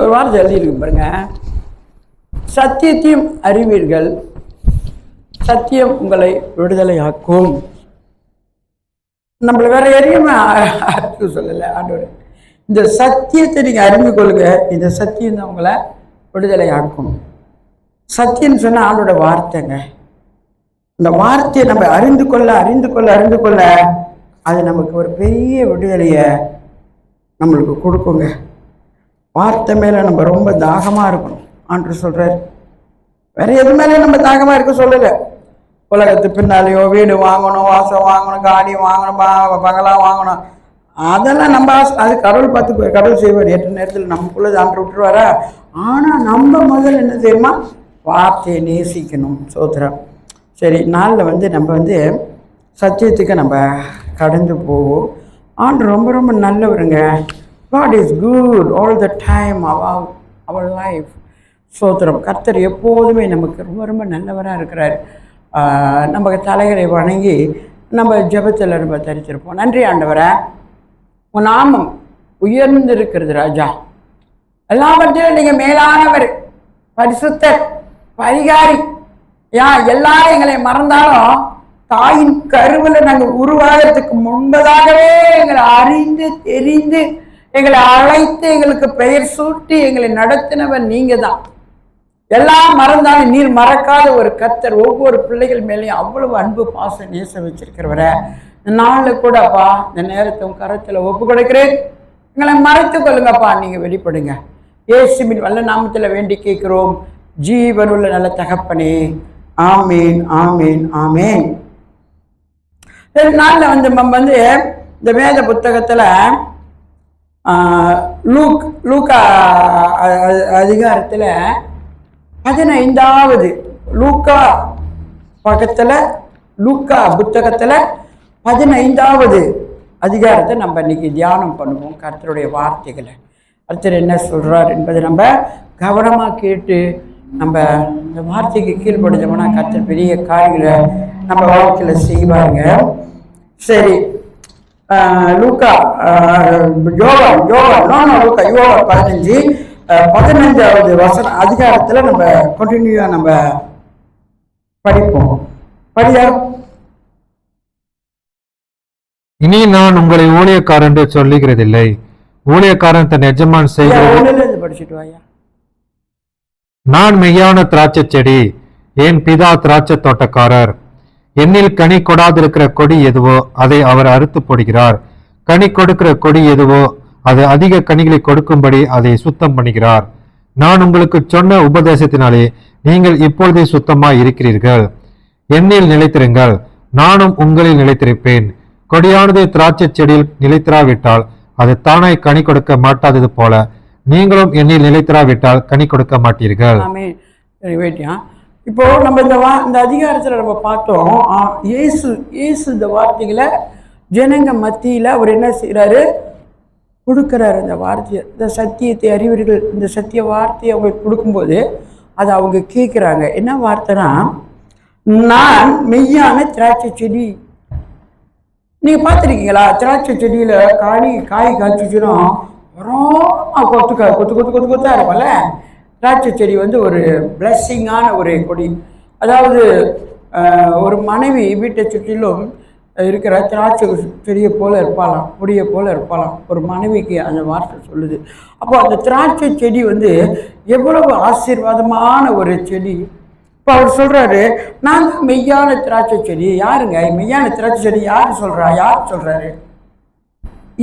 ஒரு வார்த்தை எழுதியிருக்கு பாருங்க, சத்தியத்தையும் அறிவீர்கள், சத்தியம் உங்களை விடுதலையாக்கும். நம்மள வேற எதையுமே சொல்லலை ஆண்டவர். இந்த சத்தியத்தை நீங்க அறிந்து கொள்ளுங்க, இந்த சத்தியம் தான் உங்களை விடுதலையாக்கும். சத்தியம் சொன்ன ஆண்டோட வார்த்தைங்க. இந்த வார்த்தையை நம்ம அறிந்து கொள்ள அது நமக்கு ஒரு பெரிய விடுதலையை நம்மளுக்கு கொடுக்குங்க. வார்த்தை மேல நம்ம ரொம்ப தாகமா இருக்கணும். ஆண்டவர் சொல்றாரு, வேற எது மேலே நம்ம தாகமா இருக்க சொல்லல. உலகத்து பின்னாலேயோ வீடு வாங்கணும், வாசம் வாங்கணும், காடி வாங்கணும், பங்களா வாங்கணும், அதெல்லாம் நம்ம அது கடவுள் பார்த்து கடவுள் செய்வார். 8 நேரத்தில் நமக்குள்ளது ஆண்டு விட்டுருவாரா. ஆனா நம்ம முதல்ல என்ன செய்யணுமா, வார்த்தையை நேசிக்கணும். சோத்திரம். சரி, நாளில் நம்ம சத்தியத்துக்கு நம்ம கடந்து போவோம். ஆண்டு ரொம்ப ரொம்ப நல்லவருங்க. God is good all the time about our life. சோத்திரம். கர்த்தர் எப்போதுமே நமக்கு ரொம்ப ரொம்ப நல்லவராக இருக்கிறார். நம்ம தலைகளை வணங்கி நம்ம ஜெபத்தில் நம்ம தரிச்சிருப்போம். நன்றி ஆண்டவரே, உன் நாமம் உயர்ந்திருக்கிறது ராஜா. எல்லாவற்றிலும் நீங்கள் மேலானவர், பரிசுத்தர், பரிகாரி. எல்லாரும் எங்களை மறந்தாலும் தாயின் கருவில் நாங்கள் உருவாகிறதுக்கு முன்பதாகவே எங்களை அறிந்து தெரிந்து எங்களை அழைத்து எங்களுக்கு பெயர் சூட்டி எங்களை நடத்தினவர் நீங்க தான். எல்லாம் மறந்தாலும் நீர் மறக்காத ஒரு கர்த்தர். ஒவ்வொரு பிள்ளைகள் மேலேயும் அவ்வளவு அன்பு பாசம் நேசம் வச்சிருக்கிறவர இந்த நாளில் கூட அப்பா இந்த நேரத்தை உன் கரத்தில் ஒப்பு கொடுக்கிறேன். எங்களை மறைத்து கொள்ளுங்கப்பா, நீங்க வெளிப்படுங்க. இயேசுவின் வல்ல நாமத்தில் வேண்டி கேட்கிறோம் ஜீவனுள்ள நல்ல தகப்பனே. ஆமீன், ஆமீன், ஆமீன். நாளில் நம்ம இந்த வேத புத்தகத்துல லூக்கா அதிகாரத்துல 15வது லூக்கா புத்தகத்துல 15வது அதிகாரத்தை நம்ம இன்னைக்கு தியானம் பண்ணுவோம். கர்த்தருடைய வார்த்தைகளை கர்த்தர் என்ன சொல்றார் என்பதை நம்ம கவனமா கேட்டு நம்ம இந்த வார்த்தைக்கு கீழ்படுத்தோம்னா கர்த்தர் பெரிய காரியங்களை நம்ம வாழ்க்கையில செய்வாங்க. சரி, லூக்கா யோவான் 15வது வசனம் அதிகாரத்துல நம்ம கண்டினியூவா நம்ம படிப்போம். படியா. இனி நான் உங்களை ஊழியக்காரன் என்று சொல்லுகிறதில்லை, ஊழியக்காரன் தன் எஜமான் செய்கிறது. படிச்சுட்டு வாயா. நான் மெய்யான திராட்சை செடி, என் பிதா திராட்சை தோட்டக்காரர். என்னில் கனி கொடாதிருக்கிற கொடி எதுவோ அதை அவர் அறுத்து போடுகிறார், கனி கொடுக்கிற கொடி எதுவோ அது அதிக கனிகளை கொடுக்கும்படி அதை சுத்தம் பண்ணுகிறார். நான் உங்களுக்கு சொன்ன உபதேசத்தினாலே நீங்கள் இப்பொழுதே சுத்தமாய் இருக்கிறீர்கள். என்னில் நிலைத்திருங்கள், நானும் உங்களில் நிலைத்திருப்பேன். கொடியானது திராட்சை செடியில் நிலைத்திராவிட்டால் அது தானாய் கனி கொடுக்க மாட்டாதது போல நீங்களும் என்னில் நிலைத்திராவிட்டால் கனி கொடுக்க மாட்டீர்கள். இப்போ நம்ம இந்த அதிகாரத்துல நம்ம பார்த்தோம், இயேசு இந்த வார்த்தைகளை ஜனங்க மத்தியில அவர் என்ன செய்யறாரு, கொடுக்கிறாரு. இந்த வார்த்தையை, இந்த சத்தியத்தை அறிவீர்கள், இந்த சத்திய வார்த்தையை அவங்களுக்கு கொடுக்கும்போது அதை அவங்க கேட்குறாங்க. என்ன வார்த்தைனா, நான் மெய்யான திராட்சை செடி. நீங்க பார்த்துருக்கீங்களா, திராட்சை செடியில காய் காய்ச்சிச்சுன்னா கொத்தா இருக்கும்ல. திராட்சை செடி ஒரு பிளஸ்ஸிங்கான ஒரு கொடி. அதாவது ஒரு மனைவி வீட்டை சுற்றிலும் இருக்கிற திராட்சை செடியை போல இருப்பாளாம், கொடியை போல இருப்பாளாம். ஒரு மனைவிக்கு அந்த வார்த்தை சொல்லுது. அப்போ அந்த திராட்சை செடி எவ்வளவு ஆசீர்வாதமான ஒரு செடி. இப்போ அவர் சொல்றாரு, நான் தான் மெய்யான திராட்சை செடி. யாருங்க மெய்யான திராட்சை செடி? யார் சொல்றாரு?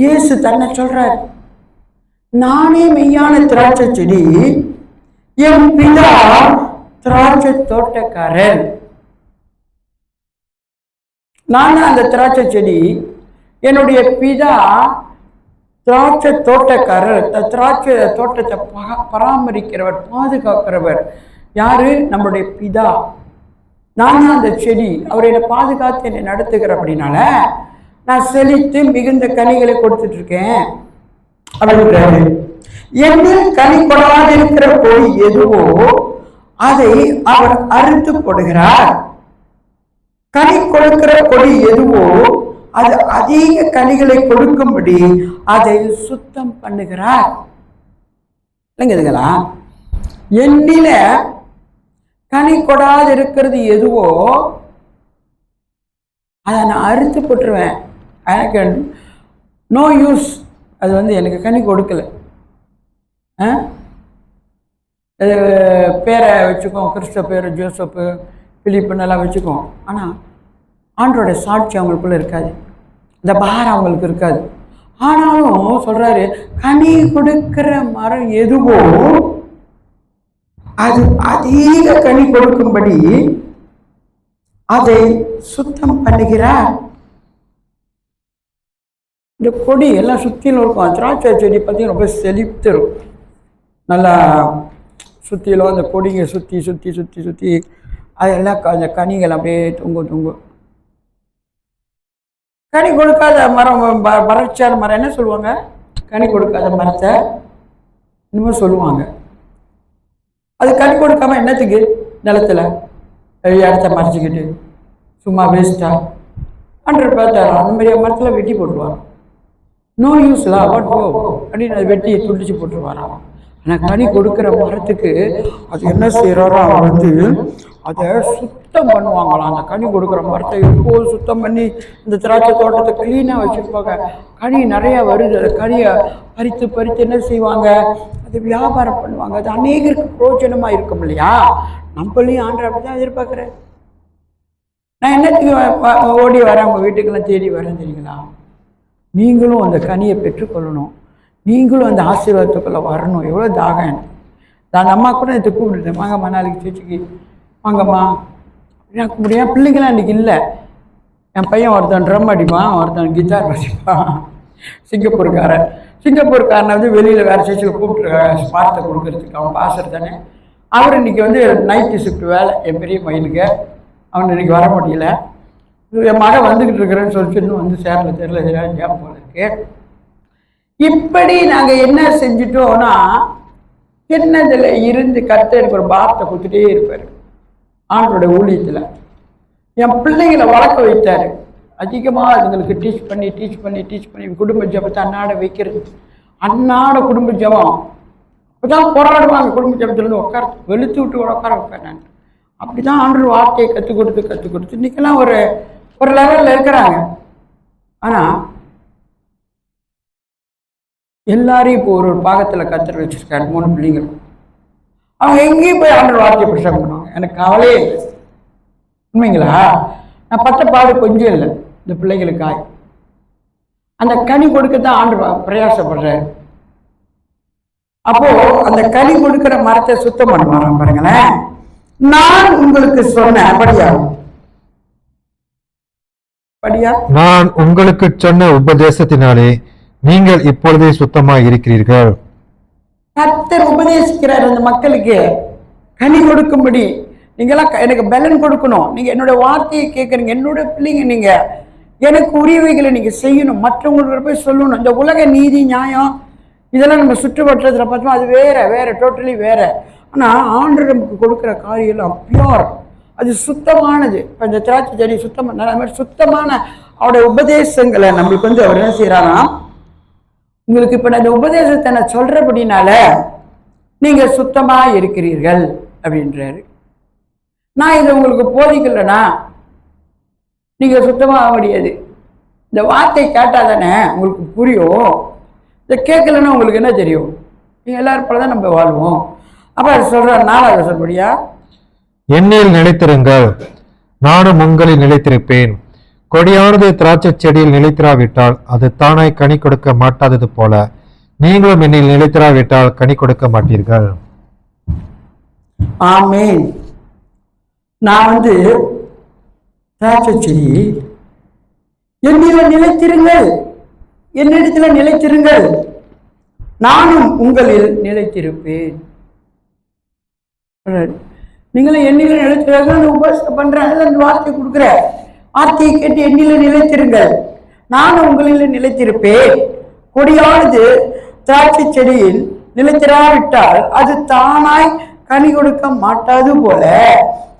இயேசு தன்னை சொல்றாரு, நானே மெய்யான திராட்சை செடி, என் பிதா திராட்சை தோட்டக்காரன். நான் அந்த திராட்சை செடி, என்னுடைய பிதா திராட்சை தோட்டக்காரர். திராட்சை தோட்டத்தை பராமரிக்கிறவர், பாதுகாக்கிறவர். யாரு? நம்முடைய பிதா. நான் அந்த செடி, அவர் என்னை பாதுகாத்து என்னை நடத்துகிற அப்படின்னால நான் செழித்து மிகுந்த கனிகளை கொடுத்துட்டு இருக்கேன் அப்படின்றாரு. என்னில் கனி கொடாது இருக்கிற கொடி எதுவோ அதை அவர் அறுத்து போடுகிறார். கனி கொடுக்கிற கொடி எதுவோ அது அதிக கனிகளை கொடுக்கும்படி அதை சுத்தம் பண்ணுகிறார். இல்லைங்குதுங்களா? என்னில கனி கொடாது இருக்கிறது எதுவோ அதை நான் அறுத்து போட்டுருவேன். எனக்கு நோ யூஸ். அது எனக்கு கனி கொடுக்கல. பேரை வச்சுக்கோம், கிறிஸ்தவ பேர் ஜோசப்பு, பிலிப்புன்னெல்லாம் வச்சுக்கோம். ஆனால் ஆண்டோட சாட்சி அவங்களுக்குள்ள இருக்காது, இந்த பாரம் அவங்களுக்கு இருக்காது. ஆனாலும் சொல்றாரு, கனி கொடுக்கிற மரம் எதுவோ அது அதிக கனி கொடுக்கும்படி அதை சுத்தம் பண்ணுகிறார். இந்த கொடி எல்லாம் சுத்திலும் இருக்கும். திராட்சை செடி பார்த்தீங்கன்னா ரொம்ப செழித்திரும். நல்லா சுற்றிலும் அந்த கொடிங்க சுற்றி சுற்றி சுற்றி சுற்றி அதெல்லாம் அந்த கனிகள் அப்படியே தொங்கும். கனி கொடுக்காத மரம், வறட்சியான மரம் என்ன சொல்லுவாங்க? கனி கொடுக்காத மரத்தை இன்னமும் சொல்லுவாங்க. அது கனி கொடுக்காம என்னத்துக்கு நிலத்துல இடத்த மறைச்சிக்கிட்டு சும்மா வேஸ்டா பார்த்தாரோ அந்த மாதிரி மரத்தில் வெட்டி போட்டுருவாங்க. நோ யூஸ்ல வாட் கோ அப்படின்னு அதை வெட்டி துண்டிச்சு போட்டுருவாராம். ஆனால் கனி கொடுக்குற மரத்துக்கு அது என்ன செய்யறாரோ அதை சுத்தம் பண்ணுவாங்களாம். அந்த கனி கொடுக்குற மரத்தை எப்போது சுத்தம் பண்ணி இந்த திராட்சை தோட்டத்தை க்ளீனாக வச்சுருப்பாங்க. கனி நிறையா வருது, அந்த கனியை பறித்து என்ன செய்வாங்க? அது வியாபாரம் பண்ணுவாங்க. அது அநேகருக்கு பிரோஜனமாக இருக்கும் இல்லையா? நம்மளையும் ஆண்டவர் அப்படி தான் எதிர்பார்க்குறேன். நான் என்னத்துக்கு ஓடி வரேன் உங்கள் வீட்டுக்கெல்லாம் தேடி வரேன் தெரியுங்களா? நீங்களும் அந்த கனியை பெற்றுக்கொள்ளணும், நீங்களும் அந்த ஆசீர்வாதத்துக்குள்ளே வரணும். எவ்வளோ தாகம் எனக்கு. நான் அம்மா கூட இதை கூப்பிட்டுட்டேன், வாங்கம்மா நாளைக்கு சேர்ச்சிக்கு வாங்கம்மா எனக்கு முடியாது. பிள்ளைங்களாம் இன்றைக்கி இல்லை. என் பையன் ஒருத்தன் ட்ரம் அடிப்பான், ஒருத்தன் கிட்டார் வச்சுப்பான். சிங்கப்பூர்காரனை வெளியில் வேறு சேர்ச்சியில் கூப்பிட்டு பார்த்தை கொடுக்கறதுக்கு அவன் பாசர் தானே. அவர் இன்றைக்கி நைட்டு ஷிஃப்ட் வேலை. என் பெரிய பையனுக்கு அவன் இன்றைக்கி வர முடியல. என் மகன் வந்துக்கிட்டு இருக்கிறேன்னு சொல்லிட்டு இன்னும் தெரியல ஜாம் போல இருக்கு. இப்படி நாங்கள் என்ன செஞ்சிட்டோம்னா, என்னதில் இருந்து கர்த்தருக்கு ஒரு பாரத்தை கொடுத்துட்டே இருப்பார். ஆண்டோட ஊழியத்தில் என் பிள்ளைங்களை வளர்க்க வைத்தார். அதிகமாக அதுங்களுக்கு டீச் பண்ணி குடும்ப ஜபத்தை அன்னாட வைக்கிறது. அன்னாட குடும்ப ஜபம் அப்போதான் போராடுவாங்க. குடும்ப ஜபத்துலேருந்து உட்கார வெளுத்து விட்டு உட்கார வைப்பேன் நான். அப்படி தான் ஆண்டவர் வார்த்தையை கற்றுக் கொடுத்து இன்றைக்கெல்லாம் ஒரு லெவலில் இருக்கிறாங்க. ஆனால் எல்லாரையும் இப்போ ஒரு பாகத்தில் கத்தர் வச்சிருக்காரு. 3 பிள்ளைங்க அவங்க எங்கேயும் போய் ஆண்டவர் வார்த்தையை பிரசங்கம் பண்ணுவாங்க. எனக்கு கவலையே இல்லை. உண்மைங்களா? நான் பட்ட பாடு கொஞ்சம் இல்லை இந்த பிள்ளைகளுக்காய். அந்த கனி கொடுக்கத்தான் ஆண்டவர் பிரயாசப்படுறாரு. அப்போ அந்த கனி கொடுக்கிற மரத்தை சுத்தம் பண்ணுவாராம். பாருங்களேன், நான் உங்களுக்கு சொன்ன நான் உங்களுக்கு சொன்ன உபதேசத்தினாலே நீங்கள் இப்பொழுதே சுத்தமாக இருக்கிறீர்கள். கர்த்தர் உபதேசிக்கிறார் அந்த மக்களுக்கு கனி கொடுக்கும்படி. நீங்களாம் எனக்கு பலன் கொடுக்கணும். நீங்க என்னோட வார்த்தையை கேட்குறீங்க, என்னோட பிள்ளைங்க, நீங்க எனக்கு உரியவைகளை நீங்க செய்யணும், மற்றவங்களுக்கு போய் சொல்லணும். இந்த உலக நீதி நியாயம் இதெல்லாம் நம்ம சுற்றுவட்டத்தில் பார்த்தோம், அது வேற டோட்டலி வேற. ஆனால் ஆண்டவர் நமக்கு கொடுக்குற காரியெல்லாம் பியூர், அது சுத்தமானது. இப்போ இந்த திராட்சை செடி சுத்தமான அது மாதிரி சுத்தமான அவருடைய உபதேசங்களை நம்மளுக்கு அவர் என்ன செய்யறாரா, உங்களுக்கு இப்போ நான் இந்த உபதேசத்தை நான் சொல்றபடினால நீங்க சுத்தமா இருக்கிறீர்கள் அப்படின்றாரு. நான் இதை உங்களுக்கு போதிக்கலன்னா நீங்க சுத்தமாக முடியாது. இந்த வார்த்தை கேட்டா தானே உங்களுக்கு புரியும். இதை கேட்கலன்னா உங்களுக்கு என்ன தெரியும்? நீங்க எல்லாரும் போல தான் நம்ம வாழ்வோம். அப்ப சொல்ற 4வது சொல்படியா, என்னில் நிலைத்திருங்கள், நானும் உங்களில் நிலைத்திருப்பேன். கொடியானது திராட்சை செடியில் நிலைத்திராவிட்டால் அது தானாய் கனி கொடுக்க மாட்டாதது போல நீங்களும் என்னில் நிலைத்திராவிட்டால் கனி கொடுக்க மாட்டீர்கள். ஆமேன். நான் திராட்சை செடி, என்னில நிலைத்திருங்கள், என்னிடத்துல நிலைத்திருங்கள், நானும் உங்களில் நிலைத்திருப்பேன். நீங்களும் என்னில நிலைத்திருங்கள். உபவாசம் பண்றேன், அந்த வார்த்தை கொடுக்குற வார்த்தையை கேட்டு என்னில நிலைத்திருங்கள், நானும் உங்களில் நிலைத்திருப்பேன். கொடியானது திராட்சை செடியில் நிலைத்திராவிட்டால் அது தானாய் கனி கொடுக்க மாட்டாது போல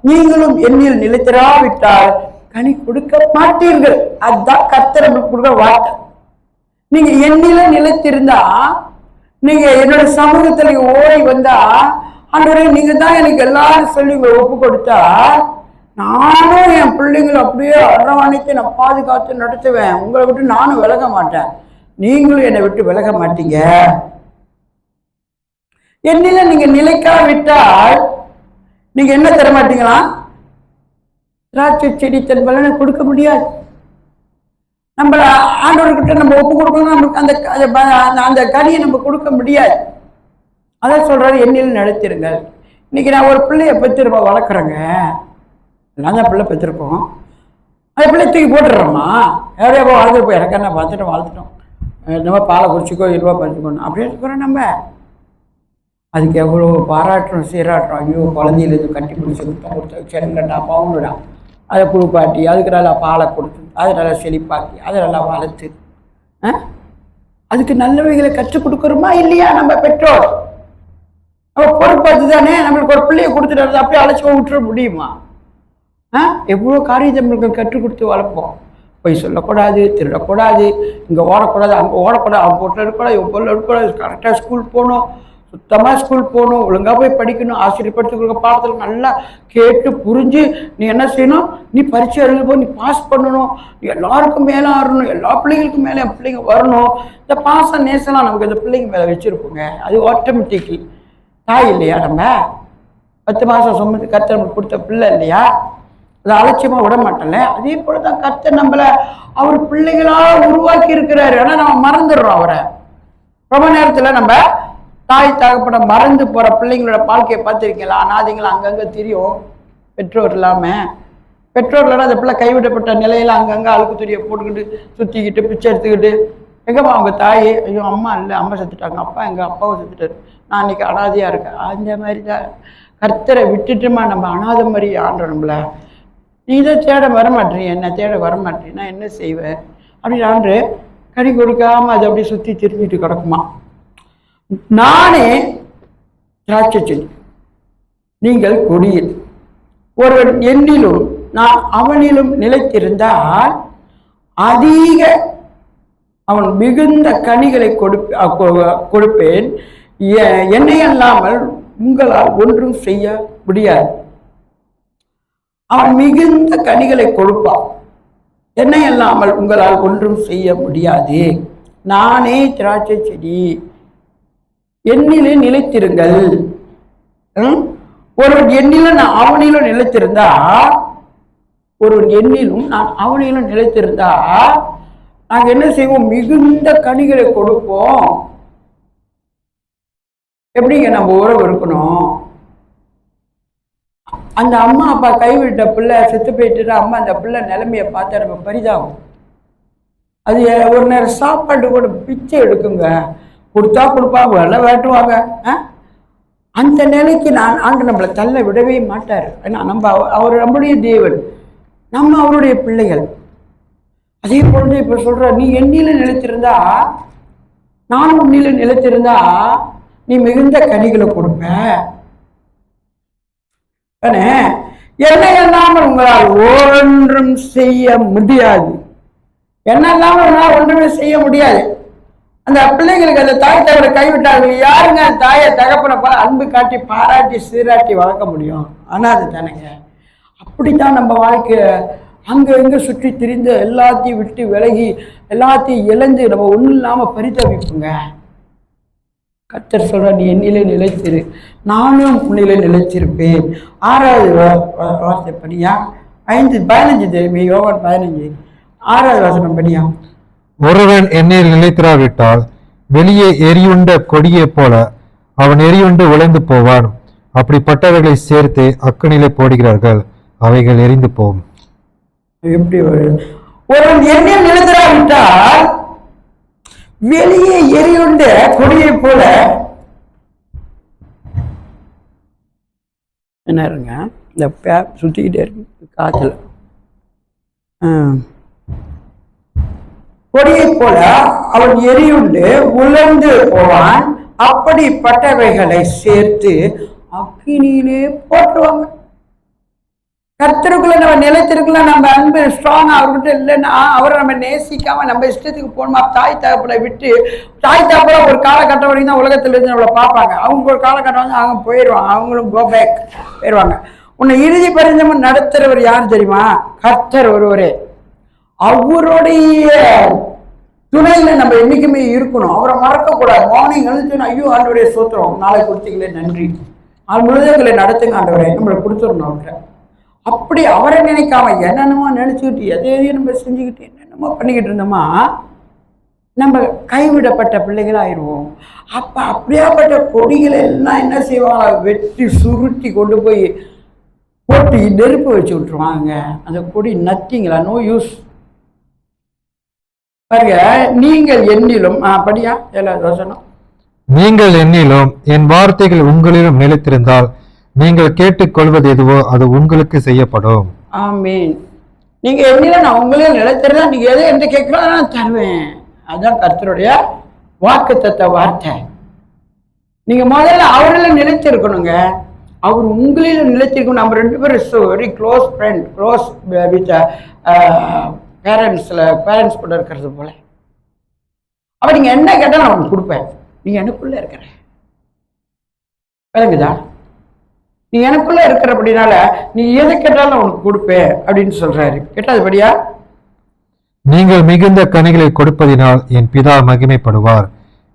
நீங்களும் என்னில் நிலைத்திராவிட்டால் கனி கொடுக்க மாட்டீர்கள். அதுதான் கர்த்தர் கொடுக்க வார்த்தை. நீங்க என்னில நிலைத்திருந்தா நீங்க என்னோட சமூகத்துல நீங்க ஓடி வந்தா, ஆண்டவரே நீங்க தான் எனக்கு எல்லாரும் சொல்லி உங்களை ஒப்பு கொடுத்தா, நானும் என் பிள்ளைங்களை அப்படியே அரவணைத்து நான் பாதுகாத்து நடத்துவேன். உங்களை விட்டு நானும் விலக மாட்டேன், நீங்களும் என்னை விட்டு விலக மாட்டீங்க. என்னில நீங்க நிலைக்காவிட்டால் நீங்க என்ன தர மாட்டீங்களா? திராட்சை செடி தன் பலனை கொடுக்க முடியாது. நம்ம ஆண்டவர்கிட்ட நம்ம ஒப்பு கொடுக்கணும், நமக்கு அந்த கனியை நம்ம கொடுக்க முடியாது. அதான் சொல்றாரு, என்னில் நடத்திருங்க. இன்னைக்கு நான் ஒரு பிள்ளைய பெற்று வளர்க்குறேங்க, நான் தான் பிள்ளை பெற்றிருக்கோம், அந்த பிள்ளை தூக்கி போட்டுடுறோமா? எவ்வளோ வளர்ந்து போய் எனக்கு என்ன பார்த்துட்டு வளர்த்துட்டோம், நம்ம பாலை குடிச்சிக்கோ, 20 ரூபா பறிச்சுக்கணும் அப்படின்னு இருக்கிறோம். நம்ம அதுக்கு எவ்வளோ பாராட்டுறோம், சீராட்டுறோம். ஐயோ குழந்தையில இது கட்டி பிடிச்சி முத்தம் கொடுத்து செல்லடா பவுனுடா, அதை குளிப்பாட்டி அதுக்கு நல்லா பாலை கொடுத்து அதை நல்லா செழிப்பாக்கி அதை நல்லா வளர்த்து அதுக்கு நல்லவைகளை கற்றுக் கொடுக்குறோமா இல்லையா? நம்ம பெற்றோர் நம்ம பொறுப்பாத்து தானே. நம்மளுக்கு ஒரு பிள்ளையை கொடுத்துட்டு அப்படியே அழைச்சி விட்டுற முடியுமா? எவ்வளோ காரியத்தை நம்மளுக்கு கற்றுக் கொடுத்து வளர்ப்போம். போய் சொல்லக்கூடாது, திருடக்கூடாது, இங்கே ஓடக்கூடாது, அங்கே ஓடக்கூடாது, அவங்க போட்டில் இருக்கக்கூடாது, இவங்க பொருள் இருக்கக்கூடாது, கரெக்டாக ஸ்கூல் போகணும், சுத்தமாக ஸ்கூல் போகணும், ஒழுங்காக போய் படிக்கணும், ஆசிரியர் படித்து கொடுக்க பாடத்தில் நல்லா கேட்டு புரிஞ்சு நீ என்ன செய்யணும், நீ பரீட்சை எழுத போய் நீ பாஸ் பண்ணணும், நீ எல்லாருக்கும் மேலே ஆடணும், எல்லா பிள்ளைங்களுக்கும் மேலே என் பிள்ளைங்க வரணும். இந்த பாசம் நேசலாம் நமக்கு இந்த பிள்ளைங்க மேலே வச்சுருப்போங்க. அது ஆட்டோமேட்டிக்லி தாய் இல்லையா? நம்ம 10 மாதம் சுமந்து கர்த்தர் நமக்கு கொடுத்த பிள்ளை இல்லையா? அதை அலட்சியமாக விட மாட்டோம்ல. அதே போல தான் கர்த்தர் நம்மளை அவர் பிள்ளைகளாக உருவாக்கி இருக்கிறாரு. ஆனால் நம்ம மறந்துடுறோம் அவரை. ரொம்ப நேரத்தில் நம்ம தாய் தகப்பட மறந்து போற பிள்ளைங்களோட வாழ்க்கையை பார்த்துருக்கீங்களா? அனாதைங்களா அங்கங்க தெரியும், பெற்றோர் இல்லாம. பெற்றோர் இல்லைன்னா அந்த பிள்ளை கைவிடப்பட்ட நிலையில அங்கங்க அழுக்கு துணியை போட்டுக்கிட்டு சுத்திக்கிட்டு பிச்சை எடுத்துக்கிட்டு, எங்கம்மா அவங்க தாய், ஐயோ அம்மா இல்லை, அம்மா செத்துட்டாங்க, அப்பா எங்க அப்பாவும் செத்துட்டாரு, நான் இன்னைக்கு அனாதையா இருக்கேன். அந்த மாதிரி தான் கர்த்தரை விட்டுட்டுமா நம்ம அனாதை மாதிரி ஆண்டோம். நம்மள நீ இதை தேட வரமாட்டீங்க, என்ன தேட வரமாட்டீங்க, நான் என்ன செய்வேன் அப்படின்னு ஆண்டு கனி கொடுக்காம அதை அப்படியே சுத்தி திரும்பிட்டு கிடக்குமா. நானே திராட்சை செடி, நீங்கள் கொடியில். ஒருவன் என்னிலும் நான் அவனிலும் நிலைத்திருந்தால் அதிக அவன் மிகுந்த கனிகளை கொடுப்பேன். என்னை அல்லாமல் உங்களால் ஒன்றும் செய்ய முடியாது. அவன் மிகுந்த கனிகளை கொடுப்பான், என்னை அல்லாமல் உங்களால் ஒன்றும் செய்ய முடியாது. நானே திராட்சை செடி, என்னிலே நிலைத்திருங்கள். ஒருவன் என்னிலும் நான் அவனிலும் நிலைத்திருந்தா, ஒருவன் என்னிலும் நான் அவனிலும் நிலைத்திருந்தா நாங்க என்ன செய்வோம்? மிகுந்த கனிகளை கொடுப்போம். எப்படிங்க நம்ம உறவு இருக்கணும்? அந்த அம்மா அப்பா கைவிட்ட பிள்ளை செத்து போயிட்டு அம்மா அந்த பிள்ளை நிலைமையை பார்த்தா நம்ம பரிதாகும். அது ஒரு நேரம் சாப்பாடு கூட பிச்சை எடுக்குங்க, கொடுத்தா கொடுப்பாங்க, எல்லாம் வேட்டுவாங்க. அந்த நிலைக்கு ஆண்டு நம்மளை தள்ள விடவே மாட்டார். ஏன்னா நம்ம அவர் நம்முடைய தேவன், நம்ம அவருடைய பிள்ளைகள். அதே போல இப்ப சொல்ற, நீ எண்ணில நிலைத்திருந்தா, நானும் உன்னில நிலைத்திருந்தா நீ மிகுந்த கனிகளை கொடுப்ப. என்ன இல்லாமல் உங்களால் ஒன்றும் செய்ய முடியாது. என்ன இல்லாமல் உங்களால் ஒன்றுமே செய்ய முடியாது. அந்த பிள்ளைங்களுக்கு அந்த தாய் தகவலை கைவிட்டாங்க. யாருங்க தாயை தகப்பனை அன்பு காட்டி பாராட்டி சீராட்டி வளர்க்க முடியும்? ஆனால் அது தானேங்க. அப்படித்தான் நம்ம வாழ்க்கை அங்க எங்க சுற்றி திரிந்து எல்லாத்தையும் விட்டு விலகி எல்லாத்தையும் இழந்து நம்ம ஒன்றும் இல்லாமல் பரிதவிப்புங்க. கர்த்தர் சொல்ற, நீ என்னிலே நிலைத்திரு, நானும் உன்னிலே நிலைத்திருப்பேன். 6வது வார்த்தை படியா, 5:15 தெரியுமே, யோவான் 15 6வது வசனம் படியா. ஒருவன் என்னில் நிலைத்திராவிட்டால் வெளியே எரியுண்ட கொடியை போல அவன் எரியுண்டு உழைந்து போவான். அப்படிப்பட்டவர்களை சேர்த்து அக்கனிலே போடுகிறார்கள், அவைகள் எரிந்து போகும். எப்படி ஒருவன் என்னில் நிலைத்திராவிட்டால் வெளியே எரியுண்ட கொடியை போல என்ன இருங்க, இந்த சுத்திக்கிட்டே இருக்கு காத்துல, கொடியை போல அவன் எரியுண்டு உலர்ந்து போவான். அப்படிப்பட்டவைகளை சேர்த்து அக்கினியிலே போட்டுருவாங்க. கர்த்தருக்குள்ள நம்ம நிலைத்திருக்குள்ள நம்ம அன்பு ஸ்ட்ராங்கா அவர்கிட்ட இல்லைன்னா அவரை நம்ம நேசிக்காம நம்ம இஷ்டத்துக்கு போகணுமா, தாய் தகப்பனை விட்டு தாய் தகப்பல ஒரு காலகட்டம் வரைக்கும் தான் உலகத்துல இருந்து நம்மளை பார்ப்பாங்க. அவங்க ஒரு காலகட்டம் வந்து அவங்க போயிடுவாங்க, அவங்களும் கோ பேக் போயிடுவாங்க. உன்னை இறுதி பரிஞ்சம் நடத்துறவர் யார் தெரியுமா? கர்த்தர் ஒருவரே. அவருடைய துணையில நம்ம என்னைக்குமே இருக்கணும். அவரை மறக்கக்கூடாது. மார்னிங் எழுந்துச்சுன்னா ஐயோ ஆண்டவரே சோத்திரம், நாளை கொடுத்தீங்களே நன்றி, நாள் முழுதங்களை நடத்துங்க ஆண்டவரே, நம்மளை கொடுத்துடணும் அவர்கிட்ட. அப்படி அவரை நினைக்காம என்னென்னமோ நினைச்சுக்கிட்டு எதையும் நம்ம செஞ்சுக்கிட்டு என்னென்னமோ பண்ணிக்கிட்டு இருந்தோமா நம்ம கைவிடப்பட்ட பிள்ளைகளாயிருவோம். அப்ப அப்படியாப்பட்ட கொடிகளை எல்லாம் என்ன செய்வாங்க, வெட்டி சுருட்டி கொண்டு போய் போட்டு நெருப்பு வச்சு விட்டுருவாங்க. அந்த கொடி நத்திங்களா, நோ யூஸ். பாருங்க, நீங்கள் என்னிலும் படியா எல்லாரும் வசனம், நீங்கள் என்னிலும் என் வார்த்தைகள் உங்களிலும் நிலைத்திருந்தால் நீங்கள் கேட்டுக்கொள்வது எதுவோ அது உங்களுக்கு செய்யப்படும். ஆமீன். நீங்க என்னில நான் உங்களே நிலைத்திருந்தா நீங்க எதை எந்த கேட்கிறோம் நான் தருவேன். அதுதான் கர்த்தருடைய வாக்குத்தத்த வார்த்தை. நீங்க முதல்ல அவரில் நிலைத்திருக்கணுங்க. அவர் உங்களில நிலைத்திருக்கணும். நம்ம ரெண்டு பேரும் very close friend, close with parents கூட இருக்கிறது போல. அப்ப நீங்க என்ன கேட்டாலும் நான் உங்களுக்கு கொடுப்பேன். நீங்க எனக்குள்ள இருக்கிற விளங்குதா? நீ எனக்குள்ள இருக்கிறபடினால நீ எதை கேட்டாலும் உனக்கு கொடுப்பேன் அப்படின்னு சொல்றாரு. கேட்டாதுபடியா, நீங்கள் மிகுந்த கனிகளை கொடுப்பதினால் என் பிதா மகிமைப்படுவார்,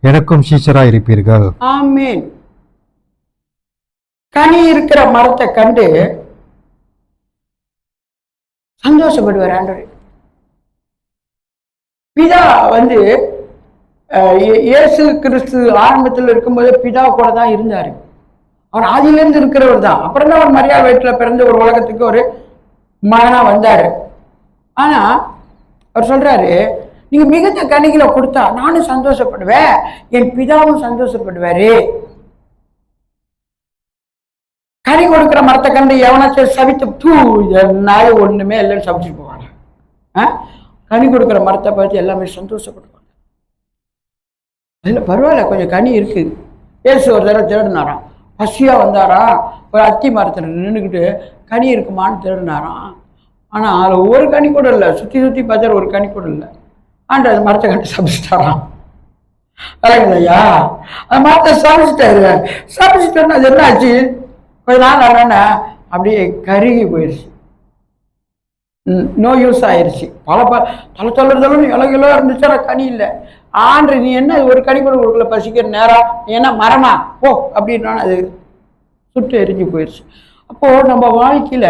எனக்கும் சீஷராய் இருப்பீர்கள். ஆமீன். கனி இருக்கிற மரத்தை கண்டு சந்தோஷப்படுவார் ஆண்டவர். பிதா வந்து இயேசு கிறிஸ்து ஆரம்பத்தில் இருக்கும்போது பிதா கூட தான் இருந்தாரு. அவர் ஆதியிலேருந்து இருக்கிறவர் தான். அப்புறம் தான் அவர் மரியாதை வயிற்றுல பிறந்த ஒரு உலகத்துக்கு ஒரு மகனா வந்தாரு. ஆனா அவர் சொல்றாரு, நீங்க மிகுந்த கனிகளை கொடுத்தா நானும் சந்தோஷப்படுவேன், என் பிதாவும் சந்தோஷப்படுவாரு. கனி கொடுக்கிற மரத்தை கண்டு எவனாச்சும் சவித்து இதனால ஒண்ணுமே இல்லைன்னு சமைச்சிட்டு போவாங்க. கனி கொடுக்கிற மரத்தை பார்த்து எல்லாமே சந்தோஷப்படுவாங்க. அதுல பரவாயில்ல, கொஞ்சம் கனி இருக்கு. ஏசு ஒரு தடவை தேடினாராம், பசியா வந்தாராம், ஒரு அத்தி மரத்துல நின்றுக்கிட்டு கனி இருக்குமான்னு தேடினாராம். ஆனா அதுல ஒரு கனி கூட இல்லை. சுத்தி சுத்தி பார்த்தாரு, ஒரு கனி கூட இல்லை. ஆண்டு அந்த மரத்தை கண்டு சமைச்சிட்டாராம். இல்லையா? அந்த மரத்தை சமைச்சிட்டாரு. சமைச்சிட்டோன்னா அது என்ன ஆச்சு, கொஞ்ச நாள் ஆனா அப்படியே கருகி போயிடுச்சு, நோ யூஸ் ஆயிடுச்சு. தலை தொல்லுன்னு இலகிலோ இருந்துச்சு, கனி இல்லை. ஆண்டு நீ என்ன ஒரு கனி கூட கொடுக்கல, பசிக்கிற நேரம் நீ என்ன மரமா போ அப்படின்னா அது சுட்டு எரிஞ்சு போயிடுச்சு. அப்போ நம்ம வாழ்க்கையில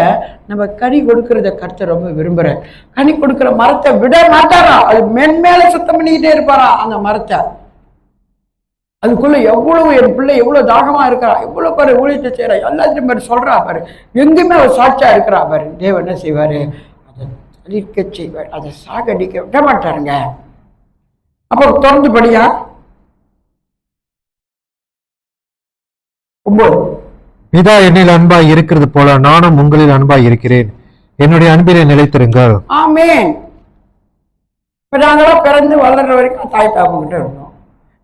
நம்ம கனி கொடுக்கறத கர்த்தர் ரொம்ப விரும்புற. கனி கொடுக்கிற மரத்தை விட மாட்டாராம், அது மென்மேல சுத்தம் பண்ணிக்கிட்டே இருப்பாரா அந்த மரத்தை. அதுக்குள்ள எவ்வளவு என் பிள்ளை எவ்வளவு தாகமா இருக்கிறா, எவ்வளவு பேர் ஊழியத்தை செய்யறா, எல்லாத்தையும் பேர் சொல்றா பாரு, எங்குமே ஒரு சாட்சியா இருக்கிறா பாரு. தேவன் என்ன செய்வாரு, அதை அழிக்க செய்வார், அதை சாகடிக்க விட மாட்டாருங்க. அப்போ தொடர்ந்து படியா 9. பிதா என்னில் அன்பாய் இருக்கிறது போல நானும் உங்களில் அன்பாய் இருக்கிறேன், என்னுடைய அன்பிலே நிலைத்திருங்கள். ஆமேன். இப்ப நாங்களாம் பிறந்து வளர்ற வரைக்கும் தாய் தாப்புக்கிட்ட இருந்தோம்.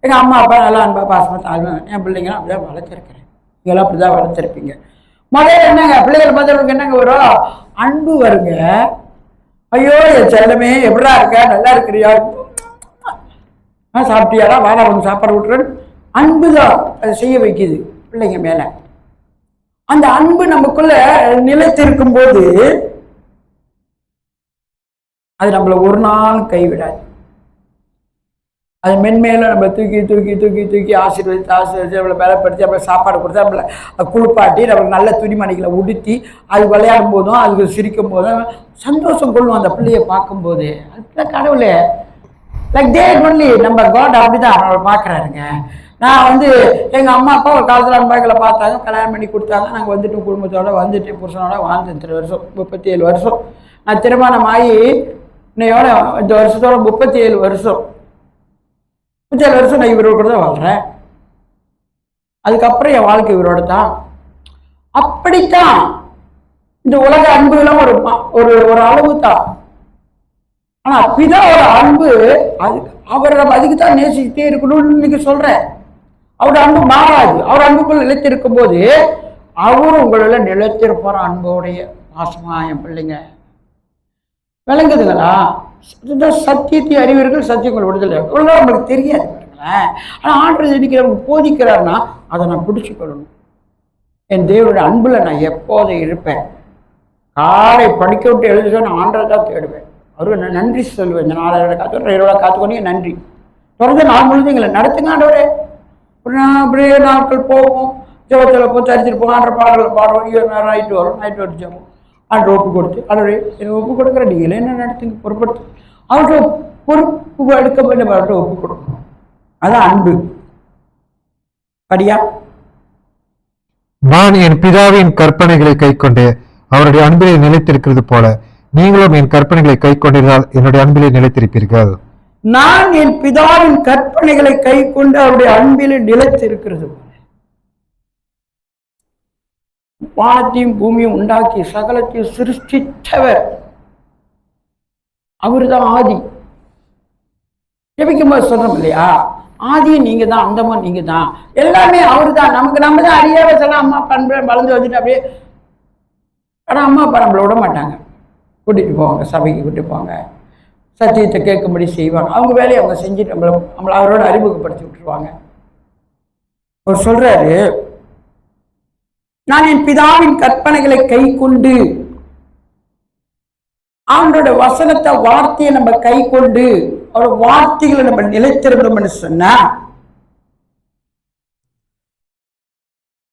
எங்க அம்மா அப்பா நல்லா அன்பா பாசமா தாழ்மை, என் பிள்ளைங்களாம் அப்படிதான் வளர்த்துருக்கிறேன். நீங்களாம் அப்படிதான் வளர்த்துருப்பீங்க. முதல்ல என்னங்க பிள்ளைகள் பதிலுக்கு என்னங்க வரும், அன்பு வருங்க. ஐயோ என் செல்லமே எப்படா இருக்க, நல்லா இருக்கிறியா, சாப்பிட்டியாரா, வாடா வந்து சாப்பாடு விட்டுறேன். அன்பு தான் அதை செய்ய வைக்குது பிள்ளைங்க மேல. அந்த அன்பு நமக்குள்ள நிலைத்திருக்கும் போது அது நம்மள ஒரு நாள் கைவிடாது. அது மென்மேலும் நம்ம தூக்கி தூக்கி தூக்கி தூக்கி ஆசீர்வதித்து நம்மளை பலப்படுத்தி நம்மளை சாப்பாடு கொடுத்து நம்மளை குளிப்பாட்டி நம்மளுக்கு நல்ல துணிமணிகளை உடுத்தி அது விளையாடும் போதும் அதுக்கு சிரிக்கும் போதும் சந்தோஷம் கொள்ளும் அந்த பிள்ளைய பார்க்கும்போது. அதுதான் கடவுளே லைக் தேட் ஒன்லி நம்ம காட் அப்படிதான் அவரை பார்க்குறாருங்க. நான் வந்து எங்கள் அம்மா அப்பா ஒரு காலத்தில் அன்பாக்களை பார்த்தாங்க, கல்யாணம் பண்ணி கொடுத்தாங்க. நாங்கள் வந்துட்டு குடும்பத்தோட வந்துட்டு புருஷனோட வாழ்ந்து 3 வருஷம் 37 வருஷம். நான் திருமணம் ஆகி இன்னையோட இந்த வருஷத்தோட 37 வருஷம் 37 வருஷம் நான் இவரோட கூட தான் வாழ்கிறேன். அதுக்கப்புறம் என் வாழ்க்கை இவரோட தான். அப்படித்தான் இந்த உலக அன்புலாம் ஒரு ஒரு அளவு தான். ஆனா பிதாவோட அன்பு அது அவரை நம்ம அதுக்கு தான் நேசிச்சுட்டே இருக்கணும்னு இன்னைக்கு சொல்றேன். அவரோட அன்பு மாறாது. அவர் அன்புக்குள்ள நிலைத்திருக்கும் போது அவரும் உங்களோட நிலைத்திருப்பார் அன்போடைய பாசமா என் பிள்ளைங்க. விளங்குதுங்களா? சத்தியத்தை அறிவீர்கள், சத்தியங்கள் விடுதலை. இவ்வளோ நம்மளுக்கு தெரியாது பாருங்களேன். ஆனால் ஆண்டவர் இன்னைக்கு நமக்கு போதிக்கிறாருன்னா அதை நான் பிடிச்சிக்கொள்ளணும். என் தேவனுடைய அன்புல நான் எப்போதும் இருப்பேன். காலை படிக்க விட்டு எழுதுச்சோ நான் ஆண்டரை தான் தேடுவேன். அவரு நான் நன்றி சொல்லுவேன். இந்த 4 காத்து 2 காத்துக்கொண்டே நன்றி. தொடர்ந்து நாள் முழுதும் எங்களை நடத்துங்க ஆண்டவரே. அப்படியே நாட்கள் போவோம். ஜெபத்தில் போய் தரிச்சிட்டு போவோம். ஆண்டர் பாடல்களை பாடுவோம். நைட்டு வரும். நைட்டு வரைக்கும் ஆண்டர் ஒப்பு கொடுத்து ஆண்டவரே எனக்கு ஒப்பு கொடுக்குற நீங்களே என்ன நடத்துங்க, பொறுப்படுத்து. அவர்கிட்ட பொறுப்பு எடுக்க வேண்டும். அவர்கிட்ட ஒப்பு கொடுக்கணும். அதான் அன்பு. படியா, நான் என் பிதாவின் கற்பனைகளை கைக்கொண்டு அவருடைய அன்பிலே நிலைத்திருக்கிறது போல நீங்களும் என் கற்பனைகளை கைக்கொண்டிருந்தால் என்னுடைய அன்பிலே நிலைத்திருப்பீர்கள். நான் என் பிதாவின் கற்பனைகளை கைக்கொண்டு அவருடைய அன்பிலே நிலைத்திருக்கிறது. வானத்தையும் பூமியும் உண்டாக்கி சகலத்தையும் சிருஷ்டித்தவர் அவருதான் ஆதி. ஜெபிக்கும்போது சொல்றோம் இல்லையா, ஆதியும் நீங்க தான், அந்தமும் நீங்க தான், எல்லாமே அவரு தான். நமக்கு நம்ம தான் அறியாம சொல்ல அம்மா பண்பு வளர்ந்து வந்துட்டு அப்படியே. ஆனா அம்மா அப்பா நம்மள விட மாட்டாங்க. கூட்டிட்டு போவாங்க, சபைக்கு கூட்டிட்டு போவாங்க, சத்தியத்தை கேட்கும்படி செய்வாங்க. அவங்க வேலையை அவங்க செஞ்சுட்டு நம்மளை அவரோட அறிமுகப்படுத்தி விட்டுருவாங்க. அவர் சொல்றாரு, நான் என் பிதாவின் கற்பனைகளை கை கொண்டு, அவனோட வசனத்தை வார்த்தையை நம்ம கை கொண்டு அவரோட வார்த்தைகளை நம்ம நிலைத்திருந்தோம்னு சொன்னா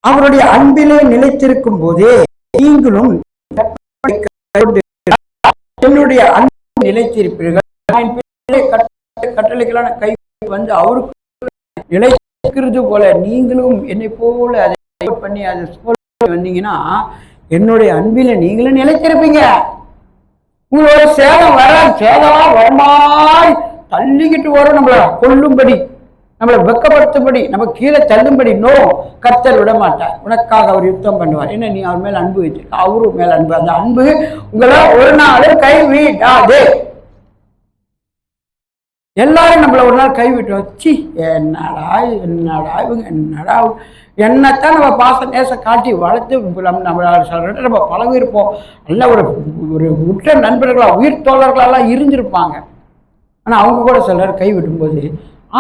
அவருடைய அன்பிலே நிலைத்திருக்கும் போதே நீங்களும் என்னுடைய அன்பு நிலைத்திருப்பீர்கள். கட்டளைகளான கை வந்து அவருக்கு நிலைக்கிறது போல நீங்களும் என்னை போல அதை பண்ணி அதை வந்தீங்கன்னா என்னுடைய அன்பில நீங்களும் நிலைத்திருப்பீங்க. உங்களோட சேதம் வர சேதமா வரமாய் தள்ளிக்கிட்டு வரும், நம்மளை கொல்லும்படி, நம்மளை வெக்கப்படுத்தும்படி, நம்ம கீழே தள்ளும்படி. நோ, கர்த்தர் விட மாட்டார். உனக்காக அவர் யுத்தம் பண்ணுவார். என்ன நீ அவர் மேல அன்பு வச்சிருக்க, அவரு மேல அன்பு. அந்த அன்பு உங்களை ஒரு நாள் கைவிடாதே. எல்லாரும் நம்மள ஒரு நாள் கைவிட்டு வச்சு என்னடா இவங்க என்னடா என்னத்தான் நம்ம பாச நேசம் காட்டி வளர்த்து நம்மளால சொல்ற நம்ம பழகிருப்போம். நல்ல ஒரு உற்ற நண்பர்களா உயிர் தோழர்களெல்லாம் இருந்திருப்பாங்க. ஆனா அவங்க கூட சிலர் கைவிடும் போது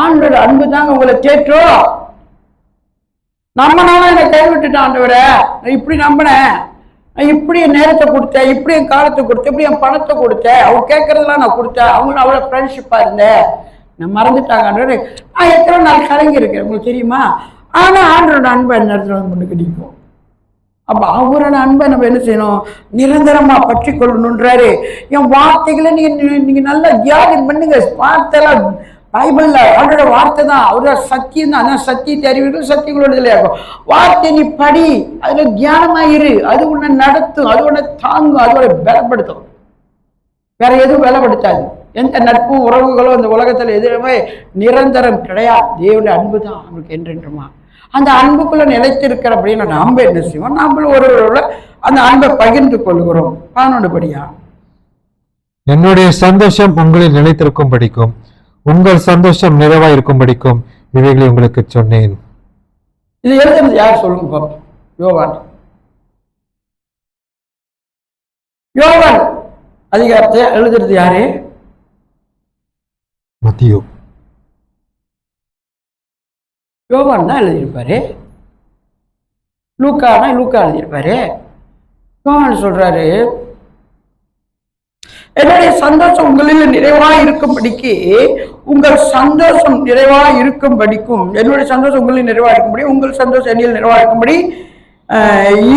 ஆண்டோட அன்பு தாங்க உங்களை தேற்றும். நம்மனால என்னை கைவிட்டுட்டான் ஆண்டவர, நான் இப்படி நம்பினேன், நான் இப்படி என் நேரத்தை கொடுத்தேன், இப்படி என் காலத்தை கொடுத்தேன், இப்படி என் பணத்தை கொடுத்தேன், அவங்க கேட்கறதெல்லாம் நான் கொடுத்தேன், அவங்களும் அவ்வளோ ஃப்ரெண்ட்ஷிப்பா இருந்தேன், நான் மறந்துட்டாங்க ஆண்டவரே. நான் எத்தனை நாள் கலங்கி இருக்கேன் உங்களுக்கு தெரியுமா? ஆனா ஆண்டோட அன்பை இந்த நேரத்தில் வந்து கொண்டு கிடைக்கும். அப்ப அவரோட அன்பை நம்ம என்ன செய்யணும்? நிரந்தரமா பற்றி கொள்ளணுன்றாரு. என் வார்த்தைகளை நீங்க நல்லா தியானம் பண்ணுங்க. வார்த்தைலாம் பைபிள்ல அவரோட வார்த்தை தான், அவரோட சத்தியம் தான். அதான் சத்தியத்தை அறிவீர்கள், சத்தியங்களோட இதில் இருக்கும். வார்த்தை நீ படி, அதுல தியானமாயிரு. அது உன்னை நடத்தும், அது உன்னை தாங்கும், அது உன்னை பலப்படுத்தும். வேற எதுவும் பலப்படுத்தாது. எந்த நட்பும் உறவுகளோ இந்த உலகத்துல எதுவுமே நிரந்தரம் கிடையாது. தேவனுடைய அன்பு தான் அவனுக்கு என்றென்றுமா. அந்த அன்புக்குள்ள நிலைத்திருக்கிற அப்படின்னு நாம என்ன செய்வோம்? நாமளும் ஒருவரோட அந்த அன்பை பகிர்ந்து கொள்கிறோம். 11 படியா, என்னுடைய சந்தோஷம் உங்களில் நிலைத்திருக்கும் படிக்கும், உங்கள் சந்தோஷம் நிறைவாயிருக்கும் படிக்கும் இவைகளை உங்களுக்கு சொன்னேன். இது எழுதுறது யார் சொல்லுங்க பாப்போம்? யோவான். யோவான் அதிகாரத்தை எழுதுறது யாரு? மத்தியு. யோவான் தான் எழுதியிருப்பாரு. லூக்கானா லூக்கா எழுதியிருப்பாரு. யோவான் சொல்றாரு, என்னுடைய சந்தோஷம் உங்களில் நிறைவாக இருக்கும்படிக்கு, உங்கள் சந்தோஷம் நிறைவாக இருக்கும்படிக்கும், என்னுடைய சந்தோஷம் உங்களில் நிறைவாக இருக்கும்படி, உங்கள் சந்தோஷம் என்னில் நிறைவாக இருக்கும்படி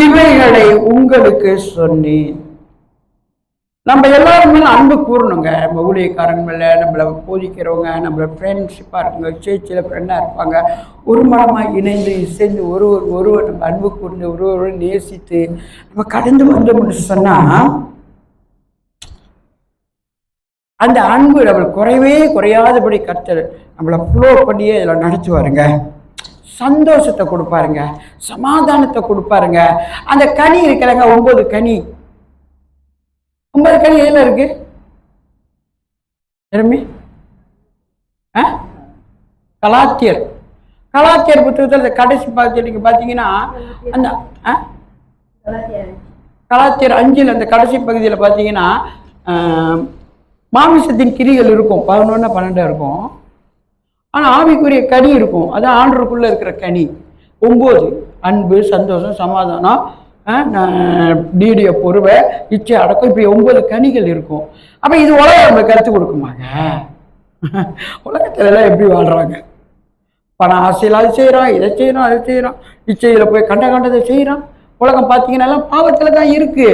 இவைகளை உங்களுக்கு சொன்னேன். நம்ம எல்லாரும் மேல அன்பு கூறணுங்க. நம்ம ஊழியக்காரங்க மேல, நம்மளை போதிக்கிறவங்க, நம்மள ஃப்ரெண்ட்ஷிப்பா இருக்குங்க, சேர்ச்சியில் ஃப்ரெண்டாக இருப்பாங்க. ஒரு மனமாக இணைந்து சேர்ந்து ஒருவர் நம்ம அன்பு கூர்ந்து ஒருவரை நேசித்து நம்ம கடந்து வந்தோம்னு சொன்னா அந்த அன்பு நம்மளுக்கு குறைவே குறையாதபடி கர்த்தர் நம்மளை ஃப்ளோ பண்ணியே இதில் நடத்துவாருங்க. சந்தோஷத்தை கொடுப்பாருங்க, சமாதானத்தை கொடுப்பாருங்க. அந்த கனி இருக்கிறாங்க, 9 கனி. 9 கனி எதுல இருக்கு? கலாத்தியர் புத்தகத்தில் கடைசி பார்த்து நீங்க பார்த்தீங்கன்னா அந்த கலாத்தியர் 5 அந்த கடைசி பகுதியில் பார்த்தீங்கன்னா மாமிசத்தின் கிரிகள் இருக்கும், 11 12 இருக்கும். ஆனால் ஆவிக்குரிய கனி இருக்கும், அதான் ஆண்டருக்குள்ள இருக்கிற கனி 9: அன்பு, சந்தோஷம், சமாதானம், நீடிய பொறுமை, இச்சை அடக்கம். இப்படி 9 கனிகள் இருக்கும். அப்போ இது உலகம் நம்ம கருத்து கொடுக்குமாங்க? உலகத்துல எல்லாம் எப்படி வாழ்றாங்க? பணம் ஆசையில் அது செய்கிறான், இதை செய்கிறான், அதை செய்கிறான், இச்சையில் போய் கண்டதை செய்கிறான். உலகம் பார்த்தீங்கன்னா எல்லாம் பாவத்தில் தான் இருக்கு.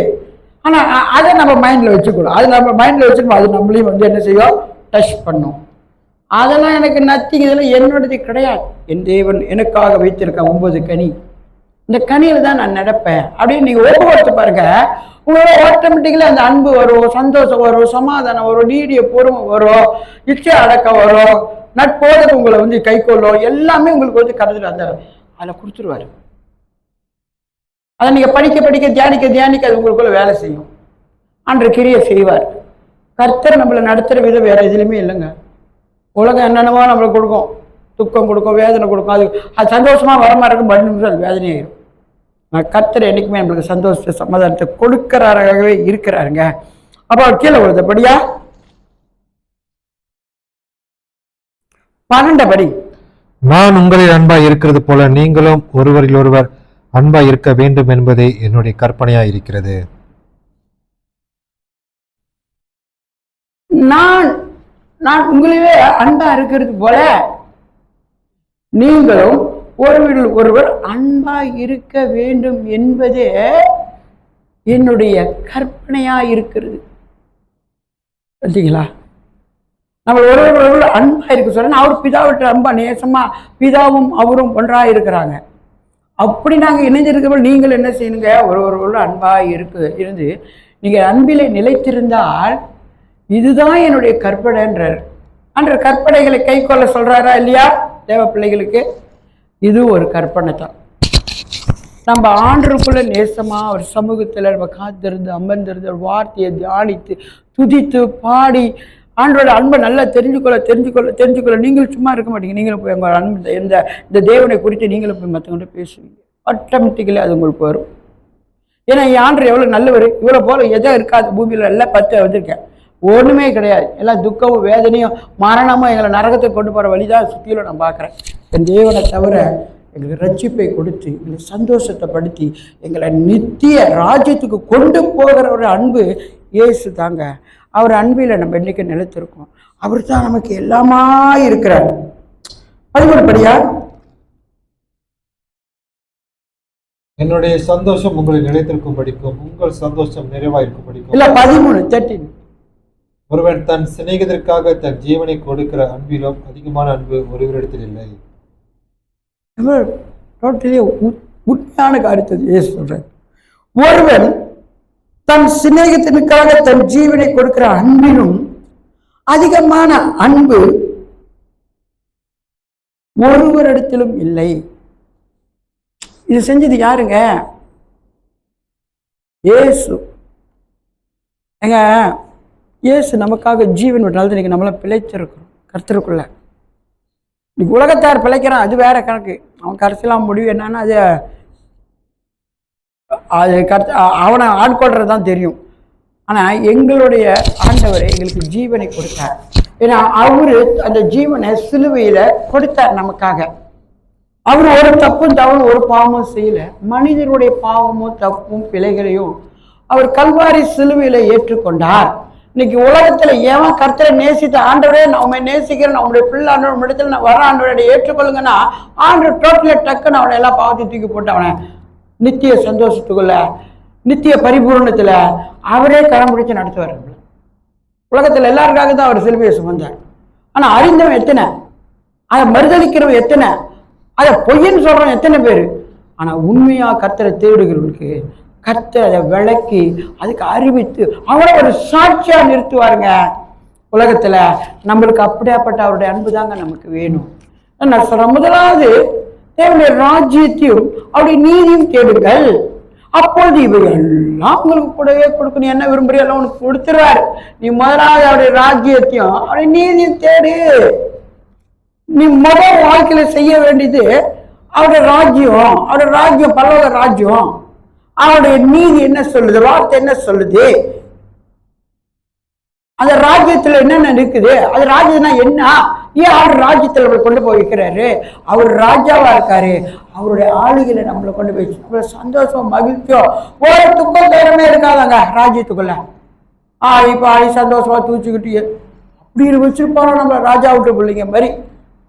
ஆனால் அதை நம்ம மைண்டில் வச்சுக்கணும். அது நம்ம மைண்டில் வச்சுக்கணும். அது நம்மளையும் வந்து என்ன செய்யும்? டச் பண்ணும். அதெல்லாம் எனக்கு நத்திங், இதெல்லாம் என்னோடது கிடையாது. என் தேவன் எனக்காக வைத்திருக்க 9 கனி. இந்த கனியில் தான் நான் நடப்பேன் அப்படின்னு நீங்கள் ஒவ்வொருத்த பாருங்க. உங்களோட ஆட்டோமேட்டிக்கலி அந்த அன்பு வரும், சந்தோஷம் வரும், சமாதானம் வரும், நீடிய பொறுமை வரும், இச்சை அடக்கம் வரும், நட்போதற்கு உங்களை வந்து கை கொள்ளும். எல்லாமே உங்களுக்கு வந்து கடவுள் அந்த அதில் கொடுத்துருவாரு. அதை நீங்கள் படிக்க படிக்க தியானிக்க அது உங்களுக்குள்ள வேலை செய்யும். அன்று கிரியை செய்வார். கர்த்தர் நம்மளை நடத்துகிற விதம் வேற எதுலையுமே இல்லைங்க. உலகம் என்னென்னவோ நம்மளுக்கு கொடுக்கும், துக்கம் கொடுக்கும், வேதனை கொடுக்கும். அது சந்தோஷமா வரமா இருக்கும், 10 நிமிஷம் அது வேதனையாயிரும். கர்த்தர் என்னைக்குமே நம்மளுக்கு சந்தோஷத்தை சமாதானத்தை கொடுக்கிறாராகவே இருக்கிறாருங்க. அப்போ கீழே வருதுபடியா 12 படி. நான் உங்களில் அன்பாய் இருக்கிறது போல நீங்களும் ஒருவரில் ஒருவர் அன்பாய் இருக்க வேண்டும் என்பதே என்னுடைய கற்பனையா இருக்கிறது. நான் உங்களிலே அன்பா இருக்கிறது போல நீங்களும் ஒருவரில் ஒருவர் அன்பா இருக்க வேண்டும் என்பதே என்னுடைய கற்பனையா இருக்கிறது. பார்த்தீங்களா? நம்ம ஒருவர் அன்பா இருக்க சொல்ல, அவர் பிதாவிட்ட அன்பா நேசமா பிதாவும் அவரும் ஒன்றா இருக்கிறாங்க. அப்படி நாங்கள் இணைஞ்சிருக்கிறோம். நீங்கள் என்ன செய்யணுங்க? ஒருவரோட அன்பா இருந்து நீங்கள் அன்பிலே நிலைத்திருந்தால் இதுதான் என்னுடைய கற்பனைன்றார். அன்ற கற்பனைகளை கை கொள்ள சொல்றாரா இல்லையா? தேவ பிள்ளைகளுக்கு இது ஒரு கற்பனை தான். நம்ம ஆண்டருக்குள்ள நேசமா ஒரு சமூகத்தில் நம்ம காத்திருந்து அமர்ந்திருந்து ஒரு வார்த்தையை தியானித்து துதித்து பாடி ஆண்டோட அன்பை நல்லா தெரிஞ்சுக்கொள்ள நீங்கள் சும்மா இருக்க மாட்டீங்க. நீங்களும் போய் உங்கள் அன்பு இந்த தேவனை குறித்து நீங்களும் போய் மற்றவங்கள்ட்ட பேசுவீங்க. ஆட்டோமேட்டிக்கலி அது உங்களுக்கு வரும். ஏன்னா ஆண்டர் எவ்வளோ நல்லவர், இவ்வளோ போல எதோ இருக்காது பூமியில் எல்லாம் 10 வந்திருக்கேன், ஒன்றுமே கிடையாது. எல்லாம் துக்கமும் வேதனையும் மரணமும் எங்களை நரகத்தை கொண்டு போகிற வழிதான் சுற்றிலும் நான் பார்க்குறேன். என் தேவனை தவிர எங்களுக்கு ரட்சிப்பை கொடுத்து எங்களை சந்தோஷத்தை படுத்தி எங்களை நித்திய ராஜ்யத்துக்கு கொண்டு போகிற ஒரு அன்பு இயேசு தாங்க. அவர் அன்பில் நம்ம இன்னைக்கு நிலைத்திருக்கோம். அவர் தான் நமக்கு எல்லாமா இருக்கிறார். 11 படியா? என்னுடைய சந்தோஷம் உங்களை நிலைத்திருக்கும் படிக்கும், உங்கள் சந்தோஷம் நிறைவாயிருக்கும் படிக்கும். இல்ல 13 ஒருவன் தன் சிநேகிதருக்காக தன் ஜீவனை கொடுக்கிற அன்பிலும் அதிகமான அன்பு ஒருவரிடத்தில் இல்லை. உண்மையான காரியத்தை சொல்றேன். ஒருவன் தன் சிநேகிதனுக்காக தன் ஜீவனை கொடுக்கிற அன்பிலும் அதிகமான அன்பு ஒருவரிடத்திலும் இல்லை. இது செஞ்சது யாருங்க? இயேசு. ஏங்க, இயேசு நமக்காக ஜீவன் விட்டாலும் இன்னைக்கு நம்மள பிழைச்சிருக்கிறோம் கர்த்தருக்குள்ள. இன்னைக்கு உலகத்தார் பிழைக்கிறான், அது வேற கணக்கு. அவன் கடைசியெல்லாம் முடிவு என்னன்னா அது அவனை ஆட்கொள்றது தான் தெரியும். ஆனால் எங்களுடைய ஆண்டவர் எங்களுக்கு ஜீவனை கொடுத்தார். ஏன்னா அவரு அந்த ஜீவனை சிலுவையில் கொடுத்தார் நமக்காக. அவர் ஒரு தப்பும் தவறும் ஒரு பாவமும் செய்யல. மனிதனுடைய பாவமும் தப்பும் பிழைகளையும் அவர் கல்வாரி சிலுவையில் ஏற்றுக்கொண்டார். இன்னைக்கு உலகத்துல ஏன் கர்த்தரை நேசித்த ஆண்டவரே நான் உண்மை நேசிக்கிறேன், நான் உங்களுடைய பிள்ளை ஆண்டவர் இடத்துல நான் வர ஆண்டவரை ஏற்றுக்கொள்ளுங்கன்னா ஆண்டவர் டோட்டலா டக்குன்னு அவனை எல்லாம் பாவத்தை தூக்கி போட்டு அவனை நித்திய சந்தோஷத்துக்குள்ள நித்திய பரிபூர்ணத்துல அவரே கரம் பிடிச்சு நடத்துவார். உலகத்துல எல்லாருக்காக தான் அவர் சிலுவையை சுமந்தார். ஆனா அறிந்தவன் எத்தனை, அதை மறுதளிக்கிறவன் எத்தனை, அதை பொய்ன்னு சொல்றவன் எத்தனை பேரு. ஆனா உண்மையா கர்த்தரை தேடுகிறவர்களுக்கு கர்த்தர் அதை விளக்கி அதுக்கு அறிவித்து அவரை ஒரு சாட்சியா நிறுத்துவாருங்க. உலகத்துல நம்மளுக்கு அப்படியாப்பட்ட அவருடைய அன்பு தாங்க நமக்கு வேணும். நான் சொல்றேன், முதலாவது தேவனுடைய ராஜ்யத்தையும் அவருடைய நீதியும் தேடுங்கள், அப்பொழுது இவை எல்லாம் உங்களுக்கு கூடவே கொடுக்கணும். என்ன விரும்புறியோ எல்லாம் உனக்கு கொடுத்துருவாரு. நீ முதலாவது அவருடைய ராஜ்யத்தையும் அவருடைய நீதியும் தேடு. நீ முதல் வாழ்க்கையில செய்ய வேண்டியது அவருடைய ராஜ்யம். அவருடைய ராஜ்யம் பரலோக ராஜ்யம். அவருடைய நீதி என்ன சொல்லுது, வார்த்தை என்ன சொல்லுது, அந்த ராஜ்யத்துல என்னென்ன இருக்குது, அது ராஜ்யம்னா என்ன, ஏன் அவர் ராஜ்யத்துல நம்மளை கொண்டு போய் வைக்கிறாரு, அவர் ராஜாவா இருக்காரு, அவருடைய ஆளுகளை நம்மளை கொண்டு போய் நம்மள சந்தோஷம் மகிழ்ச்சியோ ஒரு துக்கம் நேரமே இருக்காதாங்க ராஜ்யத்துக்குள்ள. இப்ப சந்தோஷமா தூச்சிக்கிட்டு அப்படி வச்சிருப்பாரோ நம்ம ராஜா விட்டு பிள்ளைங்க மாதிரி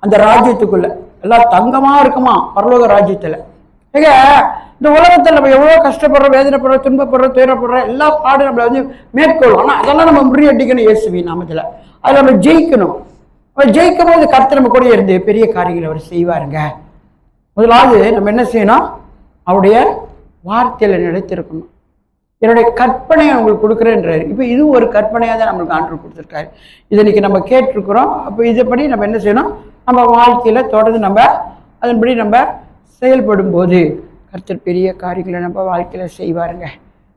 அந்த ராஜ்யத்துக்குள்ள எல்லாம் தங்கமா இருக்குமா பரலோக ராஜ்யத்துல. ஏங்க இந்த உலகத்துல நம்ம எவ்வளவு கஷ்டப்படுறோம், வேதனைப்படுறோம், துன்பப்படுறோம், துயரப்படுறோம், எல்லா பாடும் நம்மளை வந்து மேற்கொள்ளும். ஆனா அதெல்லாம் நம்ம முறியடிக்கணும் இயேசுவின் நாமத்துல. அதுல நம்ம ஜெயிக்கணும். ஜெயிக்கும் போது கர்த்தர் நம்ம கூட இருந்து பெரிய காரியங்களை அவர் செய்வாருங்க. முதலாவது நம்ம என்ன செய்யணும், அவருடைய வார்த்தையில நிலைத்திருக்கணும். என்னுடைய கற்பனையை உங்களுக்கு கொடுக்குறேன்றாரு. இப்போ இது ஒரு கற்பனையாக தான் நம்மளுக்கு ஆண்டவர் கொடுத்துருக்காரு. இதை இன்னைக்கு நம்ம கேட்டிருக்கிறோம். அப்போ இதுபடி நம்ம என்ன செய்யணும், நம்ம வாழ்க்கையில தொடர்ந்து நம்ம அதன்படி நம்ம செயல்படும் போது கர்த்தர் பெரிய காரியங்களை நம்ம வாழ்க்கையில செய்வாருங்க.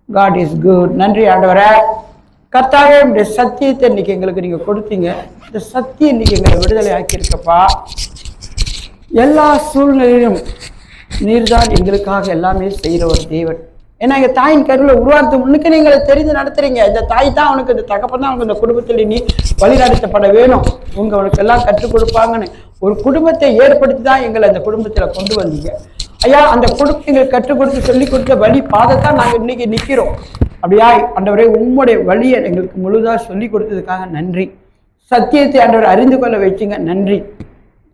God is good. நன்றி ஆண்டவரே. கர்த்தாவே இந்த சத்தியத்தை இன்னைக்கு எங்களுக்கு நீங்க கொடுத்தீங்க. இந்த சத்தியம் இன்னைக்கு எங்களை விடுதலை ஆக்கியிருக்கப்பா. எல்லா சூழ்நிலையிலும் நீர்தான் எங்களுக்காக எல்லாமே செய்கிற ஒரு தேவன். ஏன்னா எங்க தாயின் கருவில் உருவாக்கு முன்னுக்கு நீங்களை தெரிந்து நடத்துறீங்க. இந்த தாய் தான் அவனுக்கு, இந்த தகப்பன் தான் அவனுக்கு இந்த குடும்பத்தில் நீ வழிநடத்தப்பட வேணும், அவனுக்கு எல்லாம் கற்றுக் கொடுப்பாங்கன்னு ஒரு குடும்பத்தை ஏற்படுத்தி தான் எங்களை அந்த குடும்பத்துல கொண்டு வந்தீங்க ஐயா. அந்த குடும்பத்தை எங்களுக்கு கற்றுக் கொடுத்து சொல்லி கொடுத்த வழி பாதைத்தான் நாங்கள் இன்னைக்கு நிற்கிறோம். அப்படியா ஆண்டவரே, உம்முடைய வழியை எங்களுக்கு முழுதாக சொல்லி கொடுத்ததுக்காக நன்றி. சத்தியத்தை ஆண்டவர் அறிந்து கொள்ள வச்சுங்க, நன்றி.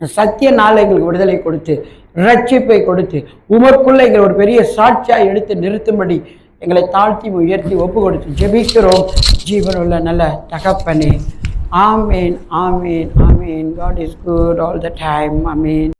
சத்திய நாள் எங்களுக்கு விடுதலை கொடுத்து ரட்சிப்பை கொடுத்து உமக்குள்ள எங்களை ஒரு பெரிய சாட்சியாக எடுத்து நிறுத்தும்படி எங்களை தாழ்த்தி உயர்த்தி ஒப்பு கொடுத்து ஜெபிக்கிறோம் ஜீவனுள்ள நல்ல தகப்பனே. ஆமேன், ஆமேன், ஆமேன். God is good all the time. Amen.